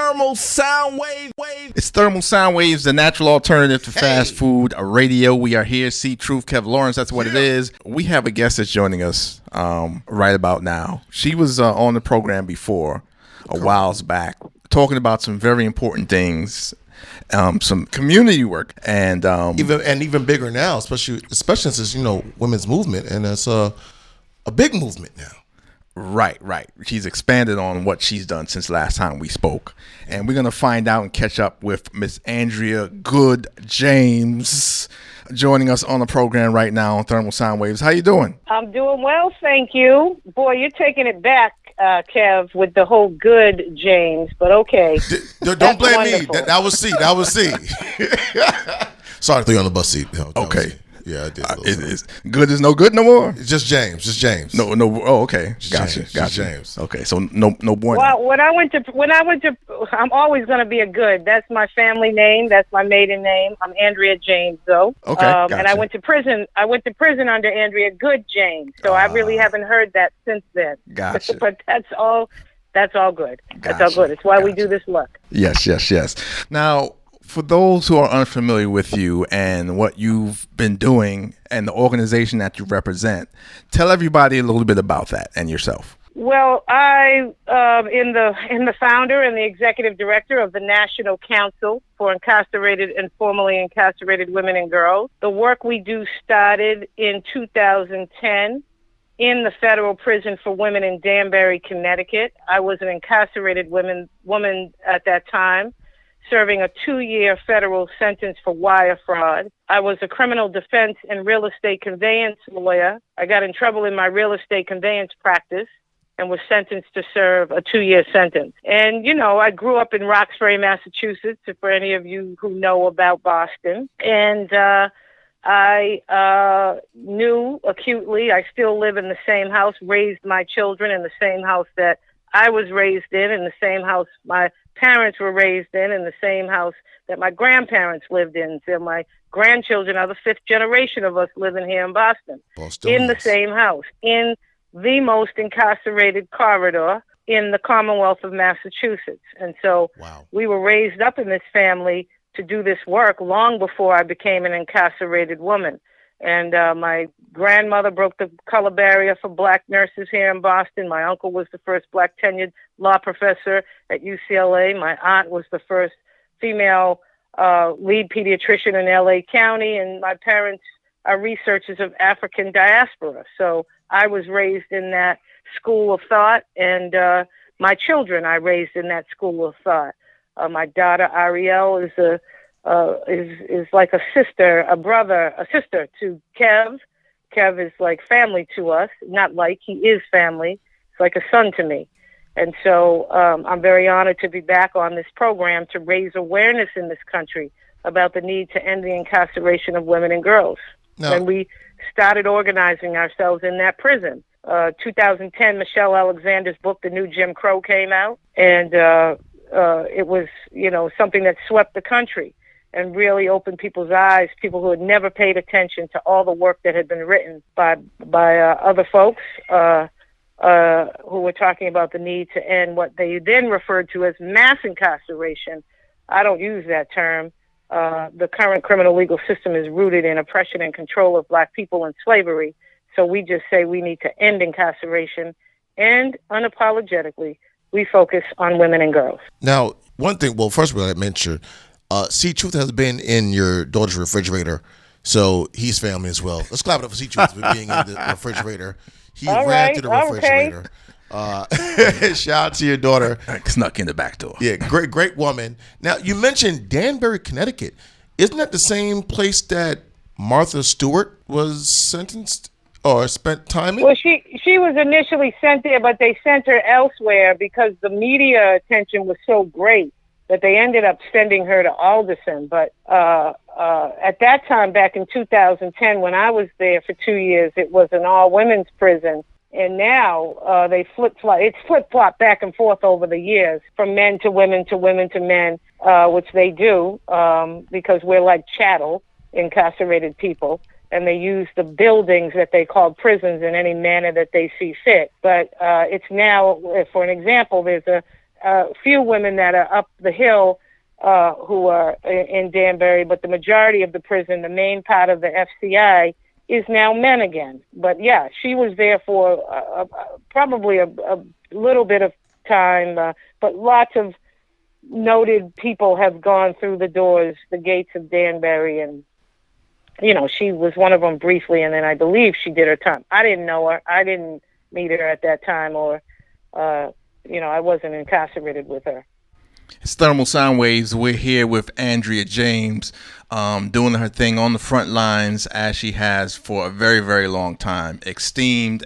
Thermal Sound Wave. It's Thermal Sound Waves, the natural alternative to fast food, a radio. We are here. C.Truth, Kev Lawrence, that's what it is. We have a guest that's joining us right about now. She was on the program before, a while back, talking about some very important things, some community work, and even bigger now, especially since it's, women's movement, and it's a big movement now. Right. She's expanded on what she's done since last time we spoke. And we're going to find out and catch up with Miss Andrea James joining us on the program right now on Thermal Sound Waves. How you doing? I'm doing well, thank you. Boy, you're taking it back, Kev, with the whole good James, but okay. Don't blame wonderful. Me. That was C. Sorry to throw you on the bus seat. Okay. Yeah, I did. It is good is no good no more. It's just James. No. Oh, okay. Gotcha. James. Okay, so no bueno. Well, when I went to, I'm always going to be a good. That's my family name. That's my maiden name. I'm Andrea James, though. Okay. Gotcha. And I went to prison. I went to prison under Andrea Good James. So I really haven't heard that since then. Gotcha. But that's all. That's all good. Gotcha. That's all good. It's why we do this work. Yes. Now, for those who are unfamiliar with you and what you've been doing and the organization that you represent, tell everybody a little bit about that and yourself. Well, I am the founder and the executive director of the National Council for Incarcerated and Formerly Incarcerated Women and Girls. The work we do started in 2010 in the federal prison for women in Danbury, Connecticut. I was an incarcerated woman at that time, serving a 2-year federal sentence for wire fraud. I was a criminal defense and real estate conveyance lawyer. I got in trouble in my real estate conveyance practice and was sentenced to serve a 2-year sentence. And, I grew up in Roxbury, Massachusetts, for any of you who know about Boston. And I knew acutely, I still live in the same house, raised my children in the same house that I was raised in the same house my parents were raised in the same house that my grandparents lived in. So my grandchildren are the 5th generation of us living here in Boston. In the same house, in the most incarcerated corridor in the Commonwealth of Massachusetts. And so we were raised up in this family to do this work long before I became an incarcerated woman. And my grandmother broke the color barrier for black nurses here in Boston. My uncle was the first black tenured law professor at UCLA. My aunt was the first female lead pediatrician in LA County. And my parents are researchers of African diaspora. So I was raised in that school of thought. And my children I raised in that school of thought. My daughter Ariel is like a sister, a sister to Kev. Kev is like family to us, not like, he is family. It's like a son to me. And so I'm very honored to be back on this program to raise awareness in this country about the need to end the incarceration of women and girls. And we started organizing ourselves in that prison. 2010, Michelle Alexander's book, The New Jim Crow, came out. And it was, something that swept the country and really opened people's eyes, people who had never paid attention to all the work that had been written by other folks who were talking about the need to end what they then referred to as mass incarceration. I don't use that term. The current criminal legal system is rooted in oppression and control of black people and slavery. So we just say we need to end incarceration, and unapologetically, we focus on women and girls. Now, one thing, first of all, I mentioned, C.Truth has been in your daughter's refrigerator, so he's family as well. Let's clap it up for C.Truth for being in the refrigerator. He ran to the refrigerator. Okay. Shout out to your daughter. Snuck in the back door. Yeah, great woman. Now, you mentioned Danbury, Connecticut. Isn't that the same place that Martha Stewart was sentenced or spent time in? Well, she was initially sent there, but they sent her elsewhere because the media attention was so great that they ended up sending her to Alderson. But at that time, back in 2010, when I was there for 2 years, it was an all-women's prison. And now they flip-flop. It's flip-flopped back and forth over the years, from men to women to women to men, which they do because we're like chattel, incarcerated people. And they use the buildings that they call prisons in any manner that they see fit. But it's now, for an example, there's few women that are up the hill who are in Danbury, but the majority of the prison, the main part of the FCI, is now men again. But yeah, she was there for probably a little bit of time, but lots of noted people have gone through the doors, the gates of Danbury, and she was one of them briefly, and then I believe she did her time. I didn't know her. I didn't meet her at that time, or I wasn't incarcerated with her. It's Thermal Sound Waves. We're here with Andrea James, doing her thing on the front lines as she has for a very, very long time. Esteemed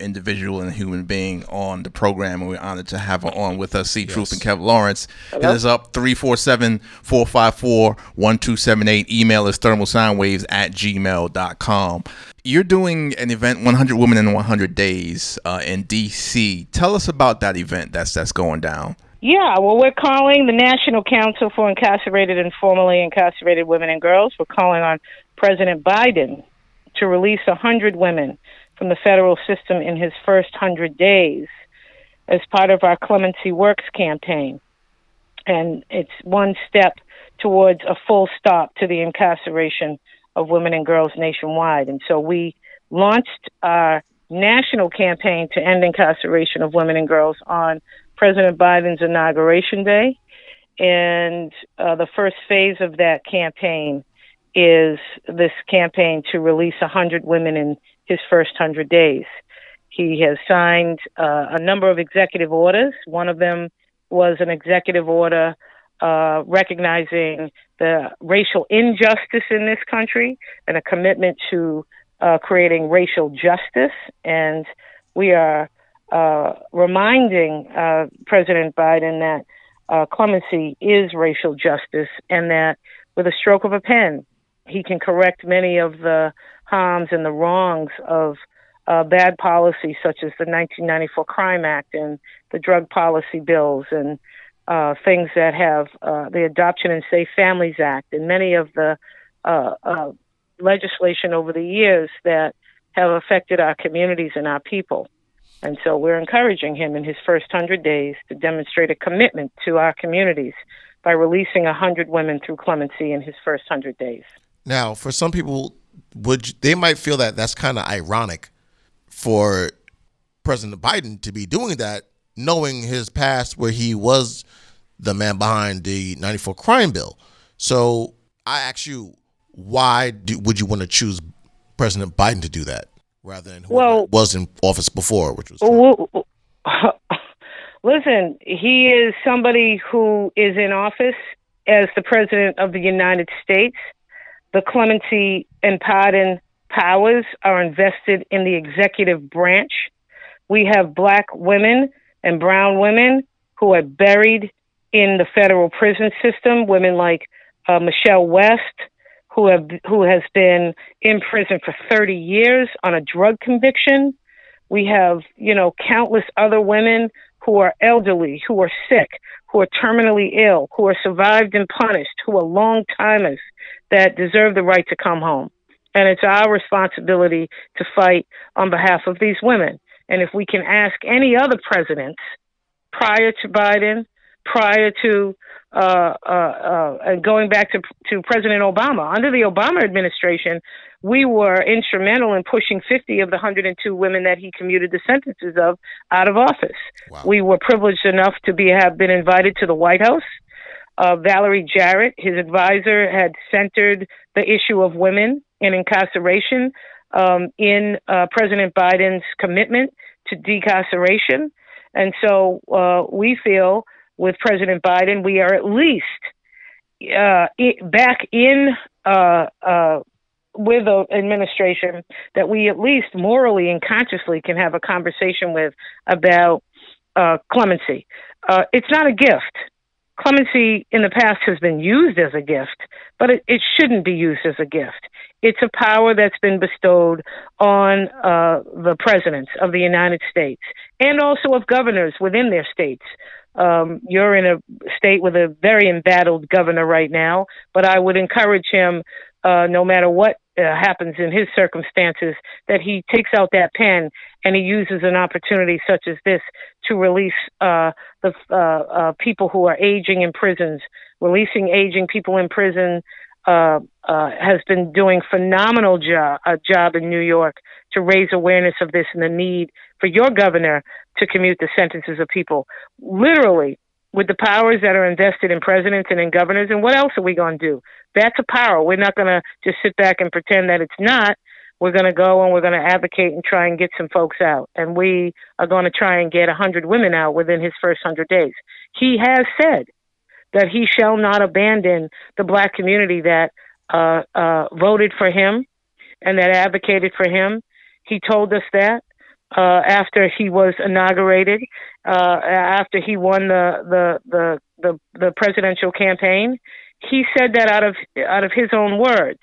individual and human being on the program, and we're honored to have her on with us. C.Truth and Kev Lawrence. Hello? Hit us up 347-454-1278. Email is thermalsoundwaves@gmail.com. You're doing an event, 100 Women in 100 Days, in D.C. Tell us about that event that's going down. Yeah, well, we're calling the National Council for Incarcerated and Formerly Incarcerated Women and Girls. We're calling on President Biden to release 100 women from the federal system in his first 100 days as part of our Clemency Works campaign. And it's one step towards a full stop to the incarceration of women and girls nationwide. And so we launched our national campaign to end incarceration of women and girls on President Biden's Inauguration Day. And the first phase of that campaign is this campaign to release 100 women in his first 100 days. He has signed a number of executive orders. One of them was an executive order recognizing the racial injustice in this country and a commitment to creating racial justice. And we are reminding President Biden that clemency is racial justice, and that with a stroke of a pen, he can correct many of the harms and the wrongs of bad policy, such as the 1994 Crime Act and the drug policy bills, and things that have the Adoption and Safe Families Act, and many of the legislation over the years that have affected our communities and our people. And so we're encouraging him in his first 100 days to demonstrate a commitment to our communities by releasing 100 women through clemency in his first 100 days. Now, for some people, they might feel that that's kind of ironic for President Biden to be doing that, knowing his past where he was the man behind the 94 crime bill. So I ask you, why would you want to choose President Biden to do that rather than who was in office before, which was Trump? Listen, he is somebody who is in office as the President of the United States. The clemency and pardon powers are invested in the executive branch. We have Black women and brown women who are buried in the federal prison system, women like Michelle West, who has been in prison for 30 years on a drug conviction. We have, countless other women who are elderly, who are sick, who are terminally ill, who are survived and punished, who are long-timers that deserve the right to come home. And it's our responsibility to fight on behalf of these women. And if we can ask any other presidents prior to Biden, prior to going back to President Obama. Under the Obama administration, we were instrumental in pushing 50 of the 102 women that he commuted the sentences of out of office. Wow. We were privileged enough to have been invited to the White House. Valerie Jarrett, his advisor, had centered the issue of women in incarceration in President Biden's commitment to decarceration. And so we feel with President Biden, we are at least back in with the administration that we at least morally and consciously can have a conversation with about clemency. It's not a gift. Clemency in the past has been used as a gift, but it shouldn't be used as a gift. It's a power that's been bestowed on the presidents of the United States and also of governors within their states. You're in a state with a very embattled governor right now, but I would encourage him, no matter what happens in his circumstances, that he takes out that pen and he uses an opportunity such as this to release the people who are aging in prisons. Releasing aging people in prison has been doing phenomenal job in New York to raise awareness of this and the need for your governor to commute the sentences of people. Literally, with the powers that are invested in presidents and in governors, and what else are we going to do? That's a power. We're not going to just sit back and pretend that it's not. We're going to go and we're going to advocate and try and get some folks out. And we are going to try and get 100 women out within his first 100 days. He has said that he shall not abandon the Black community that voted for him and that advocated for him. He told us that after he was inaugurated, after he won the presidential campaign. He said that out of his own words.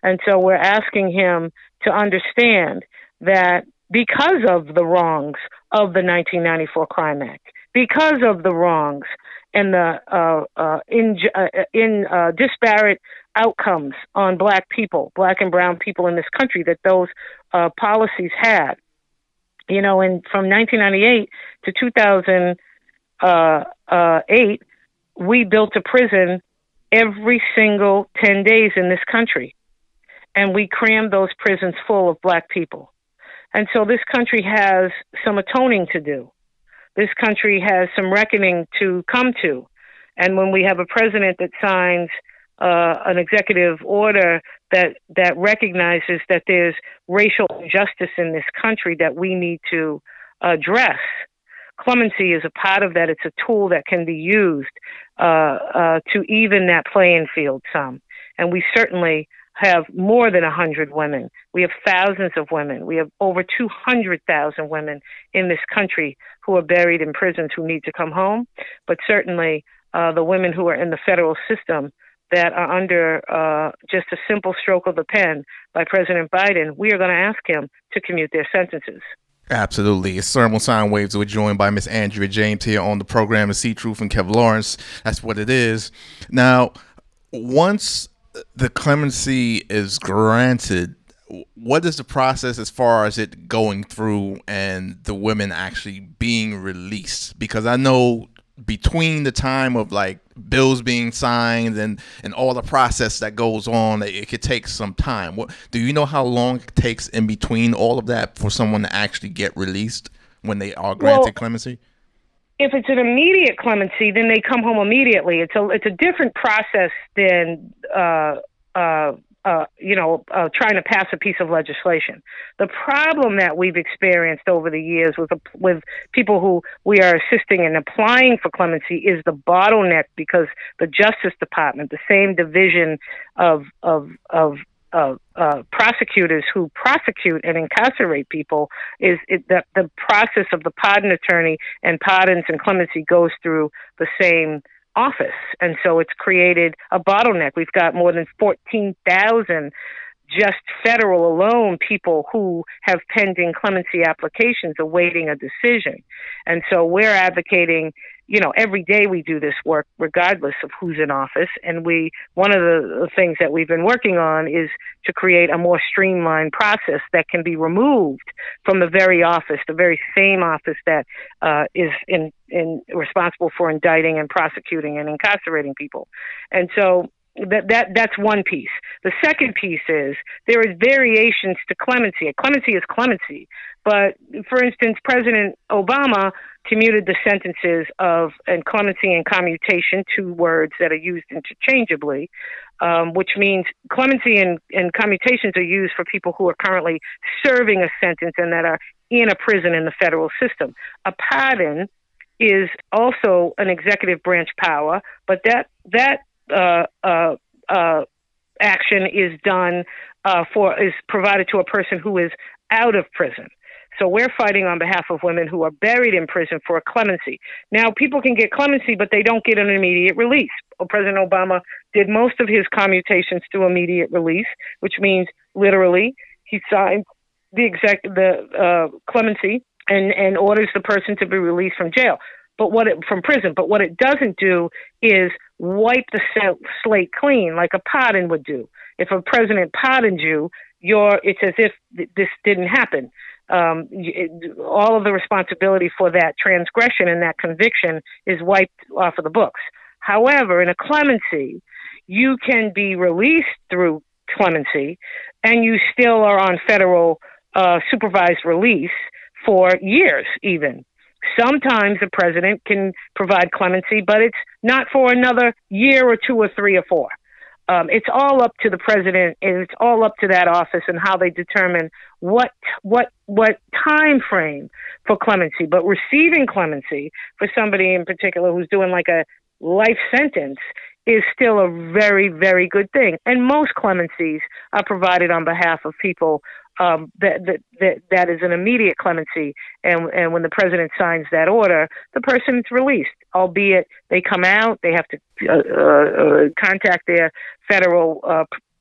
And so we're asking him to understand that because of the wrongs of the 1994 Crime Act, because of the wrongs and the disparate outcomes on Black people, Black and brown people in this country that those policies had, and from 1998 to 2008, we built a prison every single 10 days in this country. And we crammed those prisons full of Black people. And so this country has some atoning to do. This country has some reckoning to come to. And when we have a president that signs an executive order that recognizes that there's racial injustice in this country that we need to address, clemency is a part of that. It's a tool that can be used to even that playing field some. And we certainly have more than 100 women. We have thousands of women. We have over 200,000 women in this country who are buried in prisons who need to come home. But certainly the women who are in the federal system that are under just a simple stroke of the pen by President Biden, we are going to ask him to commute their sentences. Absolutely. It's Thermal Sound Waves. We're joined by Miss Andrea James here on the program of C.Truth and Kev Lawrence. That's what it is. Now, once the clemency is granted, what is the process as far as it going through and the women actually being released? Because I know between the time of like bills being signed and all the process that goes on, it could take some time. What do you know how long it takes in between all of that for someone to actually get released when they are granted clemency? If it's an immediate clemency, then they come home immediately. It's a different process than trying to pass a piece of legislation. The problem that we've experienced over the years with people who we are assisting in applying for clemency is the bottleneck, because the Justice Department, the same division of prosecutors who prosecute and incarcerate people, the process of the pardon attorney and pardons and clemency goes through the same office. And so it's created a bottleneck. We've got more than 14,000 just federal alone people who have pending clemency applications awaiting a decision. And so we're advocating, every day we do this work regardless of who's in office. And one of the things that we've been working on is to create a more streamlined process that can be removed from the very same office that is responsible for indicting and prosecuting and incarcerating people. And so that's one piece. The second piece is there is variations to clemency. Clemency is clemency. But for instance, President Obama commuted the sentences of clemency and commutation, two words that are used interchangeably, which means clemency and commutations are used for people who are currently serving a sentence and that are in a prison in the federal system. A pardon is also an executive branch power, but that action is done is provided to a person who is out of prison. So we're fighting on behalf of women who are buried in prison for a clemency. Now, people can get clemency, but they don't get an immediate release. President Obama did most of his commutations to immediate release, which means literally he signed the clemency and orders the person to be released from jail. From prison. But what it doesn't do is wipe the slate clean like a pardon would do. If a president pardoned you, it's as if this didn't happen. all of the responsibility for that transgression and that conviction is wiped off of the books. However, in a clemency, you can be released through clemency, and you still are on federal supervised release for years even. Sometimes the president can provide clemency, but it's not for another year or 2 or 3 or 4. It's all up to the president, and it's all up to that office and how they determine what time frame for clemency. But receiving clemency for somebody in particular who's doing like a life sentence is still a very, very good thing. And most clemencies are provided on behalf of people that is an immediate clemency. And when the president signs that order, the person is released, albeit they come out, they have to contact their federal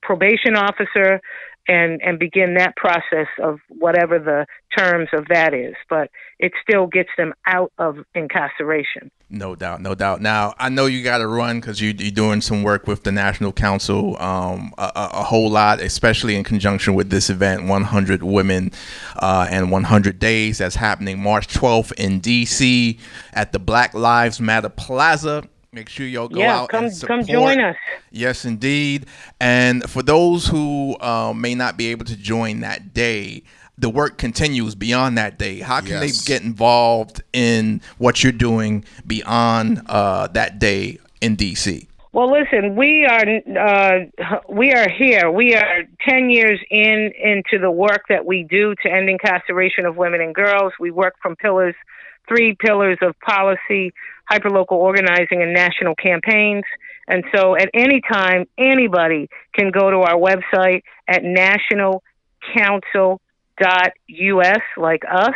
probation officer and begin that process of whatever the terms of that is. But it still gets them out of incarceration. No doubt, no doubt. Now, I know you got to run because you're doing some work with the National Council, a whole lot, especially in conjunction with this event, 100 Women and 100 Days, that's happening March 12th in D.C. at the Black Lives Matter Plaza. Make sure y'all go out and support. Come join us. Yes, indeed. And for those who may not be able to join that day, the work continues beyond that day. How can they get involved in what you're doing beyond that day in D.C.? Well, listen, we are here. We are 10 years into the work that we do to end incarceration of women and girls. We work from 3 pillars of policy, hyperlocal organizing, and national campaigns. And so at any time, anybody can go to our website at nationalcouncil.us, like us,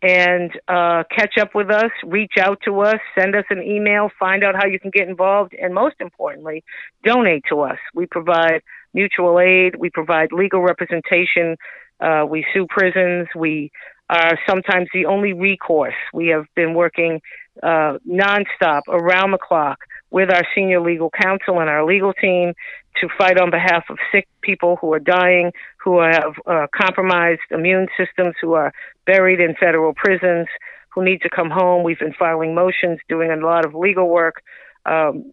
and catch up with us, reach out to us, send us an email, find out how you can get involved, and most importantly, donate to us. We provide mutual aid. We provide legal representation. We sue prisons. We are sometimes the only recourse. We have been working nonstop, around the clock, with our senior legal counsel and our legal team to fight on behalf of sick people who are dying, who have compromised immune systems, who are buried in federal prisons, who need to come home. We've been filing motions, doing a lot of legal work.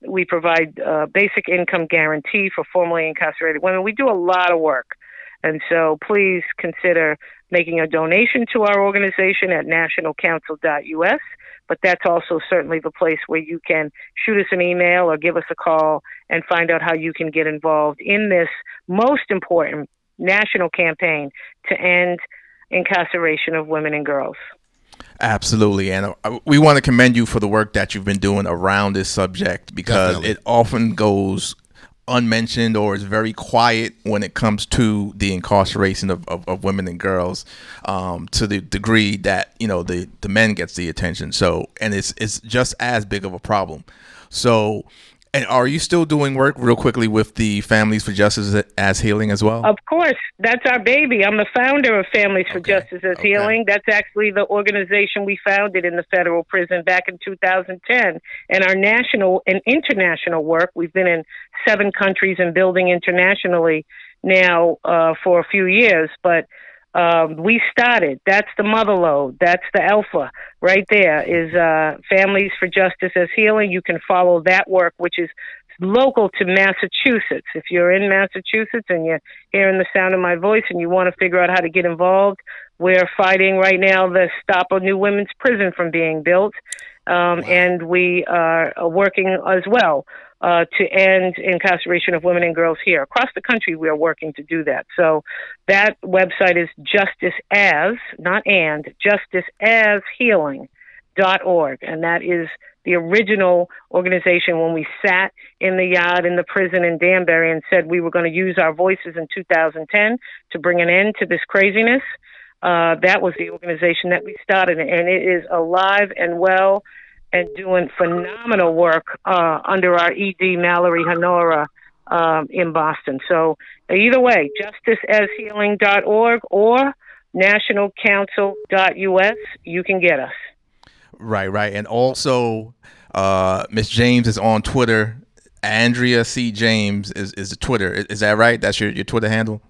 We provide basic income guarantee for formerly incarcerated women. We do a lot of work. And so please consider making a donation to our organization at nationalcouncil.us. But that's also certainly the place where you can shoot us an email or give us a call and find out how you can get involved in this most important national campaign to end incarceration of women and girls. Absolutely. And we want to commend you for the work that you've been doing around this subject, because it often goes unmentioned or is very quiet when it comes to the incarceration of women and girls, to the degree that, you know, the men gets the attention. So, and it's just as big of a problem. So, and are you still doing work real quickly with the Families for Justice as Healing as well? Of course. That's our baby. I'm the founder of Families for Justice as Healing. That's actually the organization we founded in the federal prison back in 2010. And our national and international work, we've been in 7 countries and building internationally now for a few years. But we started. That's the mother lode. That's the alpha right there is Families for Justice as Healing. You can follow that work, which is local to Massachusetts. If you're in Massachusetts and you're hearing the sound of my voice and you want to figure out how to get involved, we're fighting right now to stop a new women's prison from being built. And we are working as well to end incarceration of women and girls here. Across the country, we are working to do that. So that website is justice as, not and, justiceashealing.org. And that is the original organization when we sat in the yard in the prison in Danbury and said we were going to use our voices in 2010 to bring an end to this craziness. That was the organization that we started, and it is alive and well and doing phenomenal work under our ED, Mallory Honora, in Boston. So either way, justiceashealing.org or nationalcouncil.us, you can get us. Right. And also, Miss James is on Twitter. Andrea C. James is the Twitter. Is that right? That's your Twitter handle?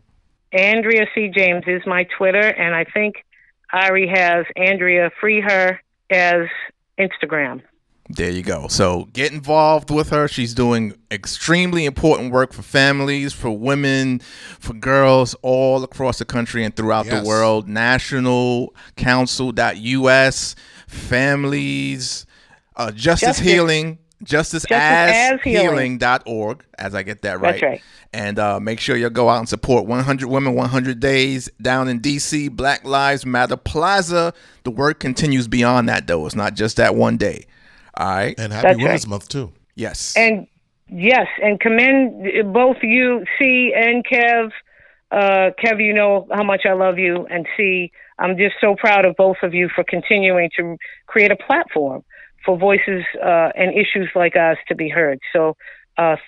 Andrea C. James is my Twitter, and I think Ari has Andrea Free Her as Instagram. There you go. So get involved with her. She's doing extremely important work for families, for women, for girls all across the country and throughout the world. Nationalcouncil.us, families, Justice Healing, justiceashealing.org, as I get that right. That's right. And make sure you go out and support 100 Women, 100 Days down in D.C., Black Lives Matter Plaza. The work continues beyond that, though. It's not just that one day. All right. And happy Women's Month, too. Yes. And commend both you, C, and Kev. Kev, you know how much I love you. And C, I'm just so proud of both of you for continuing to create a platform for voices and issues like ours to be heard. So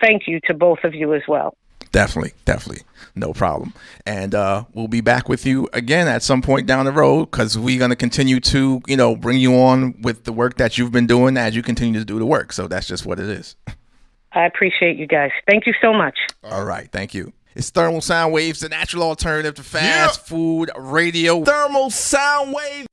thank you to both of you as well. Definitely. No problem. And we'll be back with you again at some point down the road, because we're going to continue to, bring you on with the work that you've been doing as you continue to do the work. So that's just what it is. I appreciate you guys. Thank you so much. All right. Thank you. It's Thermal Sound Waves, the natural alternative to fast food radio. Thermal Sound Wave.